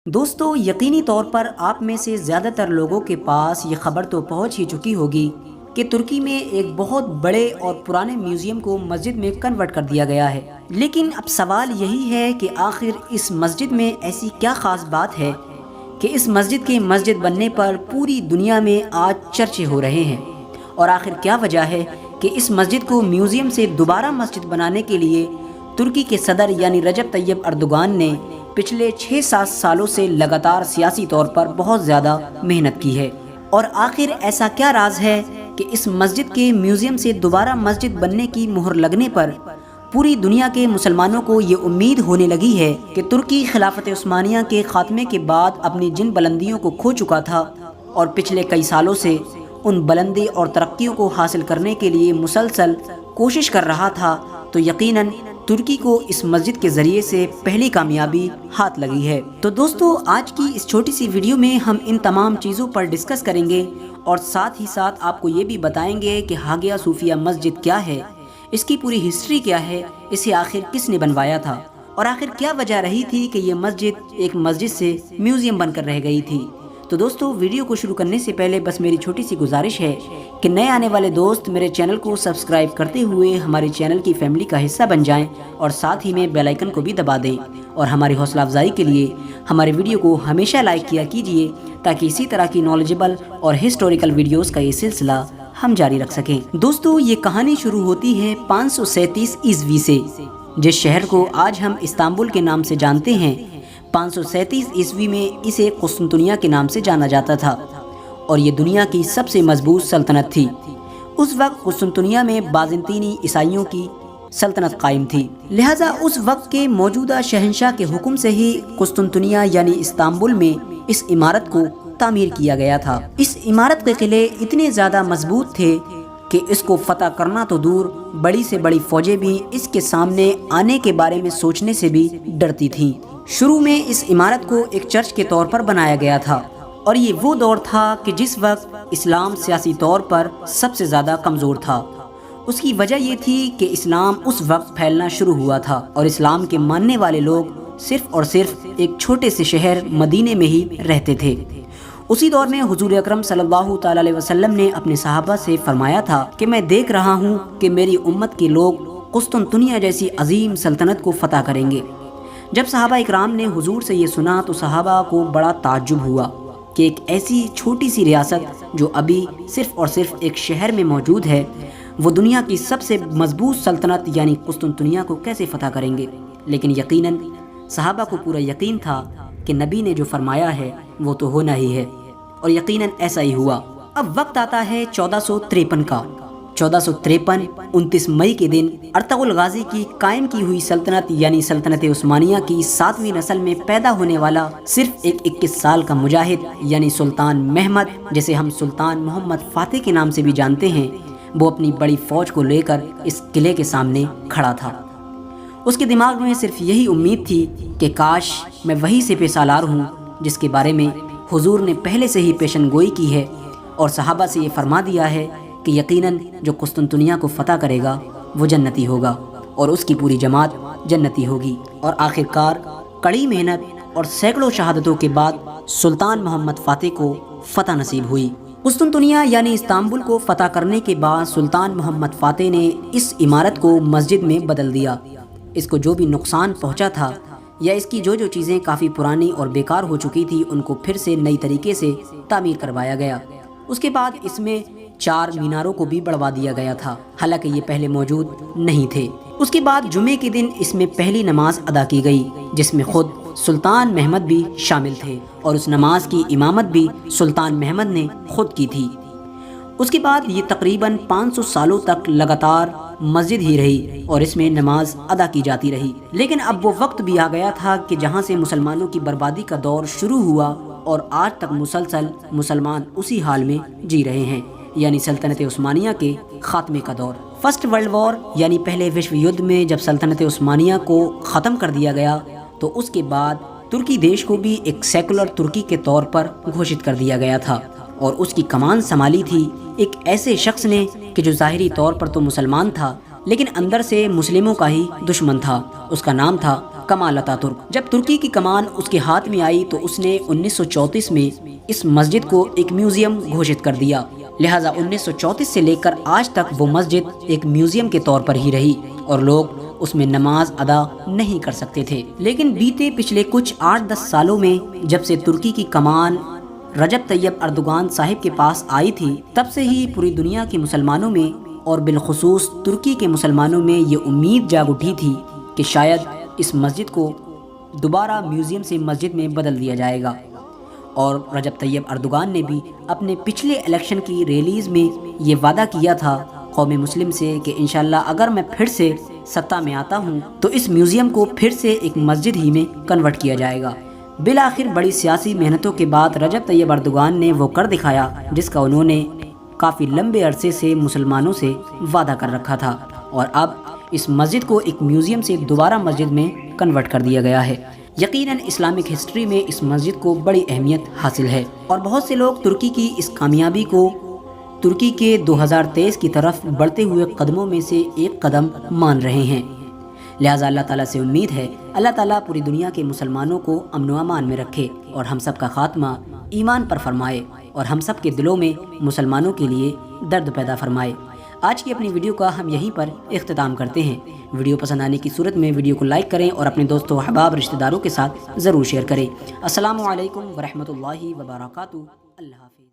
دوستو یقینی طور پر آپ میں سے زیادہ تر لوگوں کے پاس یہ خبر تو پہنچ ہی چکی ہوگی کہ ترکی میں ایک بہت بڑے اور پرانے میوزیم کو مسجد میں کنورٹ کر دیا گیا ہے۔ لیکن اب سوال یہی ہے کہ آخر اس مسجد میں ایسی کیا خاص بات ہے کہ اس مسجد کے مسجد بننے پر پوری دنیا میں آج چرچے ہو رہے ہیں، اور آخر کیا وجہ ہے کہ اس مسجد کو میوزیم سے دوبارہ مسجد بنانے کے لیے ترکی کے صدر یعنی رجب طیب اردوغان نے پچھلے 6-7 سالوں سے لگاتار سیاسی طور پر بہت زیادہ محنت کی ہے، اور آخر ایسا کیا راز ہے کہ اس مسجد کے میوزیم سے دوبارہ مسجد بننے کی مہر لگنے پر پوری دنیا کے مسلمانوں کو یہ امید ہونے لگی ہے کہ ترکی خلافت عثمانیہ کے خاتمے کے بعد اپنی جن بلندیوں کو کھو چکا تھا اور پچھلے کئی سالوں سے ان بلندی اور ترقیوں کو حاصل کرنے کے لیے مسلسل کوشش کر رہا تھا، تو یقیناً ترکی کو اس مسجد کے ذریعے سے پہلی کامیابی ہاتھ لگی ہے۔ تو دوستو، آج کی اس چھوٹی سی ویڈیو میں ہم ان تمام چیزوں پر ڈسکس کریں گے، اور ساتھ ہی ساتھ آپ کو یہ بھی بتائیں گے کہ ہاگیا صوفیہ مسجد کیا ہے، اس کی پوری ہسٹری کیا ہے، اسے آخر کس نے بنوایا تھا، اور آخر کیا وجہ رہی تھی کہ یہ مسجد ایک مسجد سے میوزیم بن کر رہ گئی تھی۔ تو دوستو، ویڈیو کو شروع کرنے سے پہلے بس میری چھوٹی سی گزارش ہے کہ نئے آنے والے دوست میرے چینل کو سبسکرائب کرتے ہوئے ہمارے چینل کی فیملی کا حصہ بن جائیں، اور ساتھ ہی میں بیل آئیکن کو بھی دبا دیں، اور ہماری حوصلہ افزائی کے لیے ہمارے ویڈیو کو ہمیشہ لائک کیا کیجیے، تاکہ اسی طرح کی نالجبل اور ہسٹوریکل ویڈیوز کا یہ سلسلہ ہم جاری رکھ سکیں۔ دوستو، یہ کہانی شروع ہوتی ہے 537 عیسوی سے، جس شہر کو آج ہم استنبول کے نام سے جانتے ہیں۔ 537 عیسوی میں اسے قسطنطنیہ کے نام سے جانا جاتا تھا، اور یہ دنیا کی سب سے مضبوط سلطنت تھی۔ اس وقت قسطنطنیہ میں بازنطینی عیسائیوں کی سلطنت قائم تھی، لہٰذا اس وقت کے موجودہ شہنشاہ کے حکم سے ہی قسطنطنیہ یعنی استنبول میں اس عمارت کو تعمیر کیا گیا تھا۔ اس عمارت کے قلعے اتنے زیادہ مضبوط تھے کہ اس کو فتح کرنا تو دور، بڑی سے بڑی فوجیں بھی اس کے سامنے آنے کے بارے میں سوچنے سے بھی ڈرتی تھیں۔ شروع میں اس عمارت کو ایک چرچ کے طور پر بنایا گیا تھا، اور یہ وہ دور تھا کہ جس وقت اسلام سیاسی طور پر سب سے زیادہ کمزور تھا۔ اس کی وجہ یہ تھی کہ اسلام اس وقت پھیلنا شروع ہوا تھا، اور اسلام کے ماننے والے لوگ صرف اور صرف ایک چھوٹے سے شہر مدینے میں ہی رہتے تھے۔ اسی دور میں حضور اکرم صلی اللہ تعالی علیہ وسلم نے اپنے صحابہ سے فرمایا تھا کہ میں دیکھ رہا ہوں کہ میری امت کے لوگ قسطنطنیہ جیسی عظیم سلطنت کو فتح کریں گے۔ جب صحابہ اکرام نے حضور سے یہ سنا تو صحابہ کو بڑا تعجب ہوا کہ ایک ایسی چھوٹی سی ریاست جو ابھی صرف اور صرف ایک شہر میں موجود ہے، وہ دنیا کی سب سے مضبوط سلطنت یعنی قسطنطنیہ کو کیسے فتح کریں گے۔ لیکن یقیناً صحابہ کو پورا یقین تھا کہ نبی نے جو فرمایا ہے وہ تو ہونا ہی ہے، اور یقیناً ایسا ہی ہوا۔ اب وقت آتا ہے 1453 کا۔ 1453 29 مئی کے دن ارطغرل غازی کی قائم کی ہوئی سلطنت یعنی سلطنت عثمانیہ کی 7ویں نسل میں پیدا ہونے والا صرف ایک 21 سال کا مجاہد یعنی سلطان محمد، جسے ہم سلطان محمد فاتح کے نام سے بھی جانتے ہیں، وہ اپنی بڑی فوج کو لے کر اس قلعے کے سامنے کھڑا تھا۔ اس کے دماغ میں صرف یہی امید تھی کہ کاش میں وہی سپہ سالار ہوں جس کے بارے میں حضور نے پہلے سے ہی پیشن گوئی کی ہے، اور صحابہ سے یہ فرما دیا ہے کہ یقیناً جو قسطنطنیہ کو فتح کرے گا وہ جنتی ہوگا، اور اس کی پوری جماعت جنتی ہوگی۔ اور آخرکار کڑی محنت اور سینکڑوں شہادتوں کے بعد سلطان محمد فاتح کو فتح نصیب ہوئی۔ قسطنطنیہ یعنی استنبول کو فتح کرنے کے بعد سلطان محمد فاتح نے اس عمارت کو مسجد میں بدل دیا۔ اس کو جو بھی نقصان پہنچا تھا، یا اس کی جو چیزیں کافی پرانی اور بیکار ہو چکی تھی، ان کو پھر سے نئی طریقے سے تعمیر کروایا گیا۔ اس کے بعد اس میں 4 میناروں کو بھی بڑھوا دیا گیا تھا، حالانکہ یہ پہلے موجود نہیں تھے۔ اس کے بعد جمعے کے دن اس میں پہلی نماز ادا کی گئی، جس میں خود سلطان محمد بھی شامل تھے، اور اس نماز کی امامت بھی سلطان محمد نے خود کی تھی۔ اس کے بعد یہ تقریباً 500 سالوں تک لگاتار مسجد ہی رہی، اور اس میں نماز ادا کی جاتی رہی۔ لیکن اب وہ وقت بھی آ گیا تھا کہ جہاں سے مسلمانوں کی بربادی کا دور شروع ہوا، اور آج تک مسلسل مسلمان اسی حال میں جی رہے ہیں، یعنی سلطنت عثمانیہ کے خاتمے کا دور۔ فرسٹ ورلڈ وار یعنی پہلے وشو یدھ میں جب سلطنت عثمانیہ کو ختم کر دیا گیا، تو اس کے بعد ترکی دیش کو بھی ایک سیکولر ترکی کے طور پر گھوشت کر دیا گیا تھا، اور اس کی کمان سنبھالی تھی ایک ایسے شخص نے کہ جو ظاہری طور پر تو مسلمان تھا، لیکن اندر سے مسلموں کا ہی دشمن تھا۔ اس کا نام تھا کمال اتاترک۔ جب ترکی کی کمان اس کے ہاتھ میں آئی تو اس نے 1934 میں اس مسجد کو ایک میوزیم گھوشت کر دیا، لہٰذا 1934 سے لے کر آج تک وہ مسجد ایک میوزیم کے طور پر ہی رہی اور لوگ اس میں نماز ادا نہیں کر سکتے تھے۔ لیکن بیتے پچھلے کچھ 8-10 سالوں میں جب سے ترکی کی کمان رجب طیب اردوغان صاحب کے پاس آئی تھی، تب سے ہی پوری دنیا کے مسلمانوں میں اور بالخصوص ترکی کے مسلمانوں میں یہ امید جاگ اٹھی تھی کہ شاید اس مسجد کو دوبارہ میوزیم سے مسجد میں بدل دیا جائے گا، اور رجب طیب اردوغان نے بھی اپنے پچھلے الیکشن کی ریلیز میں یہ وعدہ کیا تھا قوم مسلم سے کہ انشاءاللہ اگر میں پھر سے سطح میں آتا ہوں تو اس میوزیم کو پھر سے ایک مسجد ہی میں کنورٹ کیا جائے گا۔ بالآخر بڑی سیاسی محنتوں کے بعد رجب طیب اردوغان نے وہ کر دکھایا جس کا انہوں نے کافی لمبے عرصے سے مسلمانوں سے وعدہ کر رکھا تھا، اور اب اس مسجد کو ایک میوزیم سے دوبارہ مسجد میں کنورٹ کر دیا گیا ہے۔ یقیناً اسلامک ہسٹری میں اس مسجد کو بڑی اہمیت حاصل ہے، اور بہت سے لوگ ترکی کی اس کامیابی کو ترکی کے 2023 کی طرف بڑھتے ہوئے قدموں میں سے ایک قدم مان رہے ہیں۔ لہٰذا اللہ تعالیٰ سے امید ہے اللہ تعالیٰ پوری دنیا کے مسلمانوں کو امن و امان میں رکھے اور ہم سب کا خاتمہ ایمان پر فرمائے، اور ہم سب کے دلوں میں مسلمانوں کے لیے درد پیدا فرمائے۔ آج کی اپنی ویڈیو کا ہم یہیں پر اختتام کرتے ہیں۔ ویڈیو پسند آنے کی صورت میں ویڈیو کو لائک کریں اور اپنے دوستوں احباب رشتہ داروں کے ساتھ ضرور شیئر کریں۔ السلام علیکم ورحمۃ اللہ وبرکاتہ۔ اللہ حافظ۔